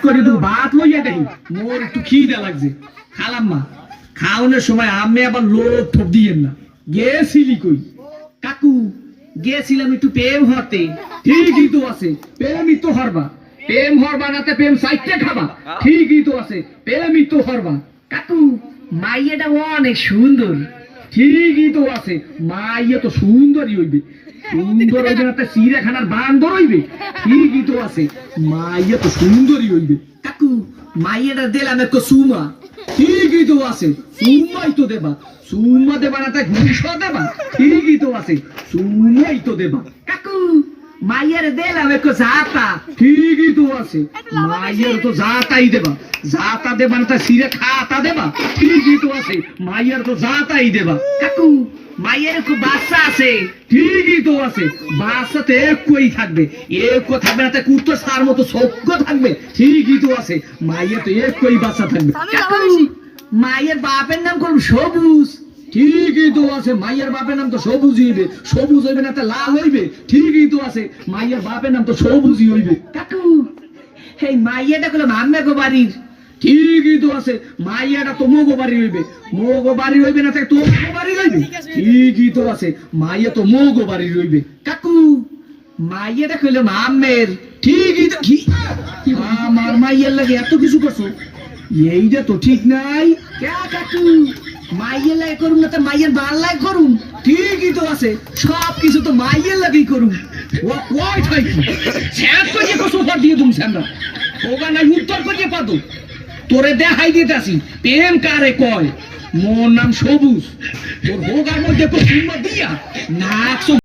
করে তো ভাত লইয়া দেখি মোর একটু খিদে লাগছে খালাম মা খাওয়ানোর সময় আমি আবার লোক ঠোপ দিয়েন না গেছিলি কই কাকু গেছিলাম একটু প্রেম হতে ঠিকই তো আছে প্রেমই তো হরবা প্রেম হরবা নাতে প্রেম সাইটে খাবা ঠিকই তো আছে প্রেমই তো হরবা কাকু মাইয়াটা অনেক সুন্দর ঠিকই তো আছে মাইয়া তো সুন্দরই হইবে সুন্দর হইবে না চিড়িয়াখানার বান্দর হইবে ঠিকই তো আছে মাইয়া তো সুন্দরই হইবে কাকু মাইয়াটা দিলাম একটু সুমা ঠিকই তো আছে সুমাই তো দেবা সুমা দেবা না তাই ঘুষ দেবা ঠিকই তো আছে সুমাই তো দেবা কাকু মাইয়ার দিলাম একটু জাতা ঠিকই তো আছে মাইয়ার তো জাতাই দেবা জাতা দেবা না তাই চিড়ে খাতা দেবা ঠিকই তো আছে মাইয়ার তো জাতাই দেবা কাকু মাইয়ের একটু বাচ্চা আছে ঠিকই তো আছে বাচ্চাতে একই থাকবে একো থাকবে না কুত্তো সার মতো সভ্য থাকবে ঠিকই তো আছে মাইয়ের তো একই বাচ্চা থাকবে মাইয়ের বাপের নাম করব সবুজ ঠিকই তো আছে মাইয়ের বাপের নাম তো সবুজ হইবে সবুজ হইবে না লাল হইবে ঠিকই তো আছে মাইয়ের বাপের নাম তো সবুজই হইবে কাকু এই মাইয়াটা করলাম আম্মে গো বাড়ির ঠিকই তো আছে মাইয়াটা তো মোগো বাড়ি হইবে মোগো বাড়ি হইবে না তো বাড়ি হইবে ঠিকই তো আছে মাইয়া তো মোগো বাড়ি হইবে কাকু মাইয়াটা কইলাম আম্মের ঠিকই তো কি আমার মাইয়ার লাগে এত কিছু করছো এইটা তো ঠিক নাই কাকু মাইয়ের লাগে করুন না তো মাইয়ের বাল লাগে করুন ঠিকই তো আছে সব কিছু তো মাইয়ের লাগেই করুন ও কয় ঠাই শেষ করে সোফা দিয়ে তুমি সামনা ওগা নাই উত্তর করে পাতো তোরে দেখাই দিতেছি প্রেম কারে কয় মোর নাম সবুজ তোর হোগার মধ্যে তো দিয়া নাক